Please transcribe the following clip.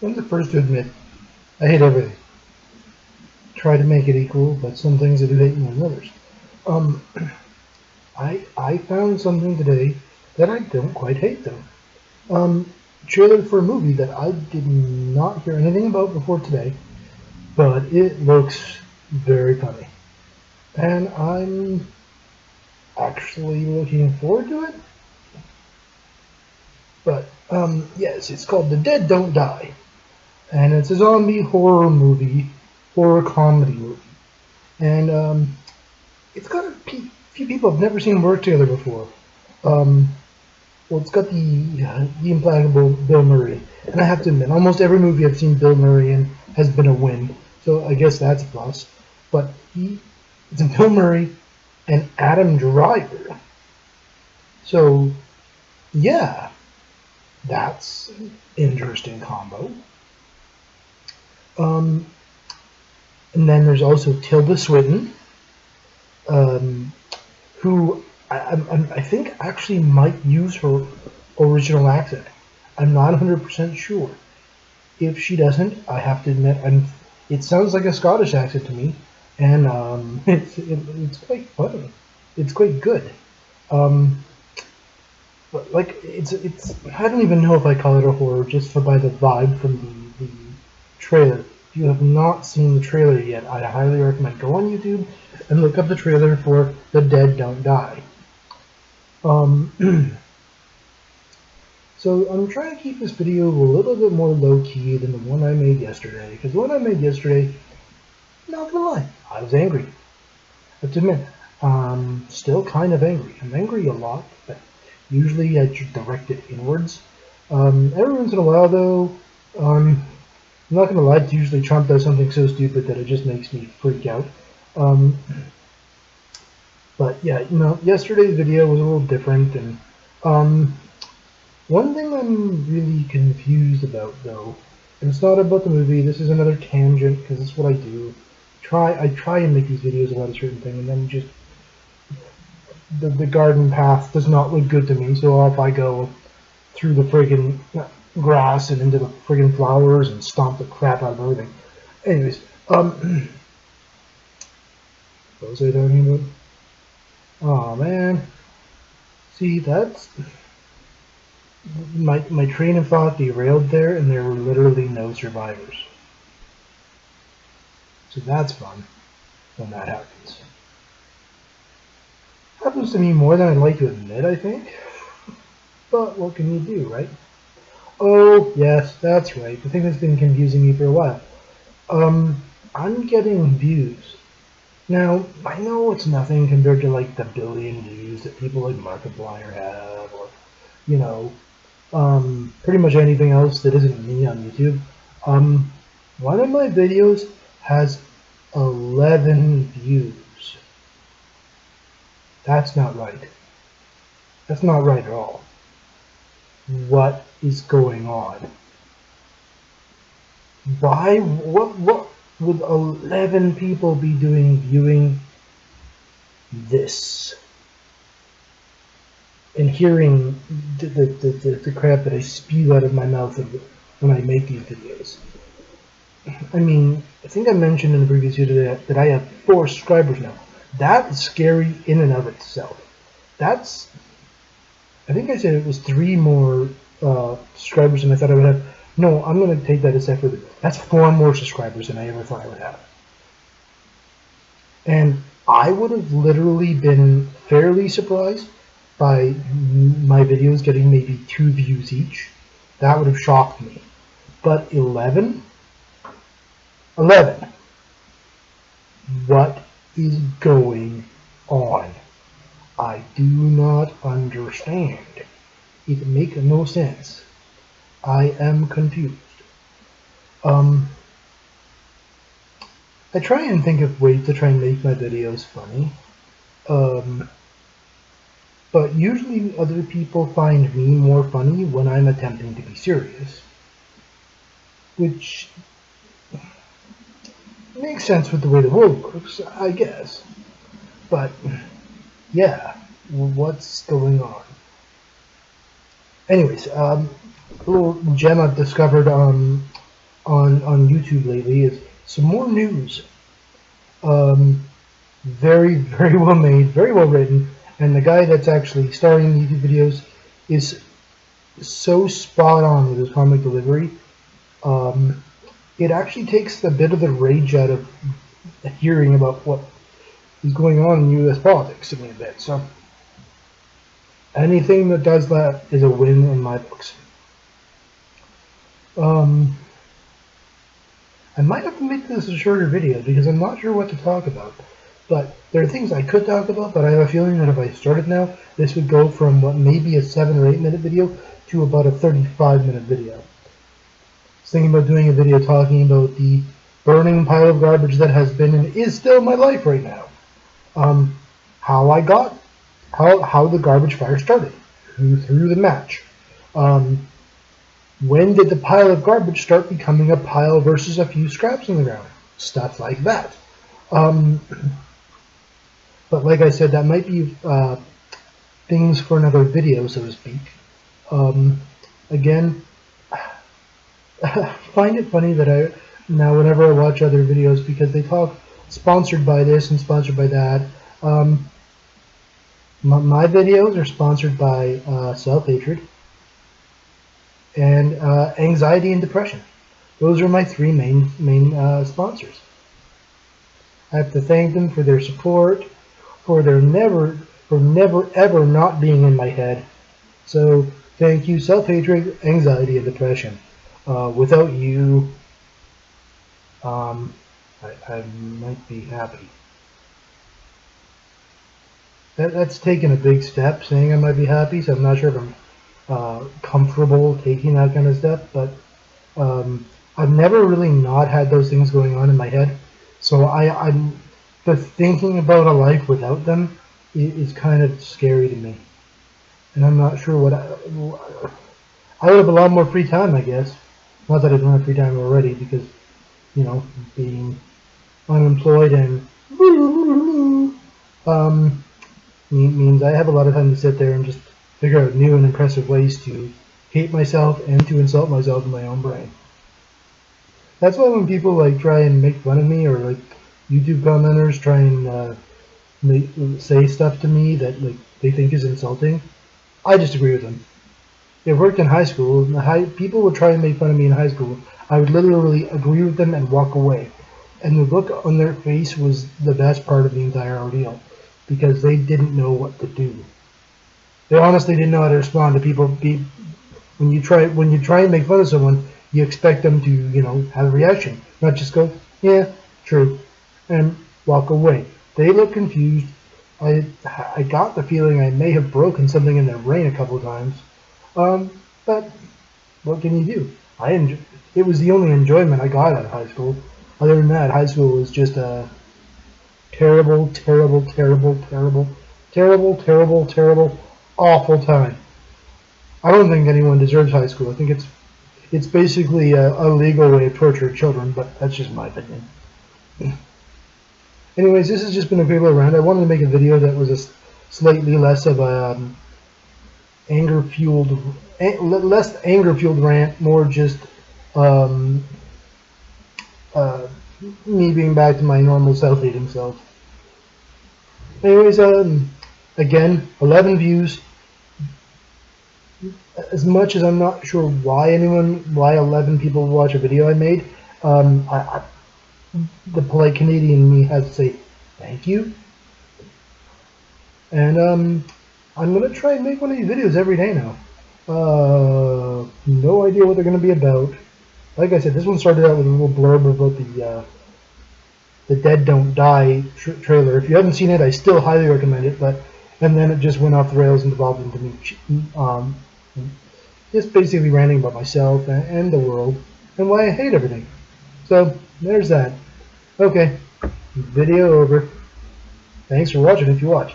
I'm the first to admit, I hate everything. Try to make it equal, but some things I do hate more than others. I found something today that I don't quite hate though. Trailer for a movie that I did not hear anything about before today, but it looks very funny. And I'm actually looking forward to it. But, yes, it's called The Dead Don't Die. And it's a zombie horror movie, horror comedy movie. And, it's got a few people I've never seen work together before. Well, it's got the implacable Bill Murray. And I have to admit, almost every movie I've seen Bill Murray in has been a win. So I guess that's a plus. But it's Bill Murray and Adam Driver. So, yeah, that's an interesting combo. And then there's also Tilda Swinton, who I think actually might use her original accent. I'm not 100% sure. If she doesn't, I have to admit, it sounds like a Scottish accent to me, and it's quite funny. It's quite good. But like it's I don't even know if I call it a horror just by the vibe from the trailer. If you have not seen the trailer yet, I highly recommend go on YouTube and look up the trailer for The Dead Don't Die. So I'm trying to keep this video a little bit more low-key than the one I made yesterday, because the one I made yesterday, not gonna lie, I was angry. I have to admit, I'm still kind of angry. I'm angry a lot, but usually I direct it inwards. Every once in a while, though, I'm not gonna lie, usually Trump does something so stupid that it just makes me freak out. But yeah, you know, yesterday's video was a little different, and one thing I'm really confused about, though, and it's not about the movie, this is another tangent, because that's what I do. I try and make these videos about a certain thing, and then just, the garden path does not look good to me, so off I go through the friggin' grass and into the friggin' flowers and stomp the crap out of everything. Anyways, what was I talking about? Oh man. See, that's... My train of thought derailed there, and there were literally no survivors. So that's fun when that happens. Happens to me more than I'd like to admit, I think. But what can you do, right? Oh, yes, that's right. The thing that's been confusing me for a while. I'm getting views. Now, I know it's nothing compared to, like, the billion views that people like Markiplier have, or, you know, pretty much anything else that isn't me on YouTube. One of my videos has 11 views. That's not right. That's not right at all. What is going on? Why? What would 11 people be doing viewing this? And hearing the crap that I spew out of my mouth when I make these videos. I mean, I think I mentioned in the previous video that I have 4 subscribers now. That's scary in and of itself. That's... I think I said it was 3 more subscribers than I thought I would have. No, I'm going to take that a step further. That's 4 more subscribers than I ever thought I would have. And I would have literally been fairly surprised by my videos getting maybe 2 views each. That would have shocked me. But 11? 11. What is going on? I do not understand. It makes no sense. I am confused. I try and think of ways to try and make my videos funny. But usually other people find me more funny when I'm attempting to be serious. Which makes sense with the way the world works, I guess. But, yeah, what's going on? Anyways, little Gemma discovered on YouTube lately is some more news. Very, very well made, very well written, and the guy that's actually starring in YouTube videos is so spot on with his comic delivery. It actually takes a bit of the rage out of hearing about what is going on in U.S. politics to me a bit. So anything that does that is a win in my books. I might have to make this a shorter video because I'm not sure what to talk about. But there are things I could talk about, but I have a feeling that if I started now, this would go from what may be a 7 or 8 minute video to about a 35-minute video. I was thinking about doing a video talking about the burning pile of garbage that has been and is still my life right now. How the garbage fire started, who threw the match. When did the pile of garbage start becoming a pile versus a few scraps on the ground? Stuff like that. But like I said, that might be things for another video, so to speak. Again, I find it funny that now whenever I watch other videos, because they talk sponsored by this and sponsored by that, my videos are sponsored by Selfhatred and anxiety and depression. Those are my 3 main sponsors. I have to thank them for their support, for never ever not being in my head. So thank you, Self-Hatred, Anxiety, and Depression. Without you, I might be happy. That's taken a big step, saying I might be happy, so I'm not sure if I'm comfortable taking that kind of step, but I've never really not had those things going on in my head. So the thinking about a life without them is kind of scary to me, and I'm not sure what I would have a lot more free time, I guess. Not that I don't have free time already, because being unemployed and means I have a lot of time to sit there and just figure out new and impressive ways to hate myself and to insult myself in my own brain. That's why when people try and make fun of me, or YouTube commenters try and say stuff to me that they think is insulting, I just agree with them. It worked in high school. People would try and make fun of me in high school. I would literally agree with them and walk away. And the look on their face was the best part of the entire ordeal, because they didn't know what to do. They honestly didn't know how to respond to people. When you try and make fun of someone, you expect them to have a reaction, not just go, yeah, true, and walk away. They look confused. I got the feeling I may have broken something in their brain a couple of times. But what can you do? It was the only enjoyment I got out of high school. Other than that, high school was just a terrible, terrible, terrible, terrible, terrible, terrible, terrible, awful time. I don't think anyone deserves high school. I think it's basically a legal way of torturing children, but that's just my opinion. Anyways, this has just been a quick little rant. I wanted to make a video that was a slightly less of a less anger-fueled rant, more just me being back to my normal self-hating self. Anyways, again, 11 views. As much as I'm not sure why 11 people would watch a video I made, the polite Canadian in me has to say thank you. And I'm going to try and make one of these videos every day now. No idea what they're going to be about. Like I said, this one started out with a little blurb about the Dead Don't Die trailer. If you haven't seen it, I still highly recommend it. And then it just went off the rails and devolved into me just basically ranting about myself and the world and why I hate everything. So there's that. Okay, video over. Thanks for watching if you watch.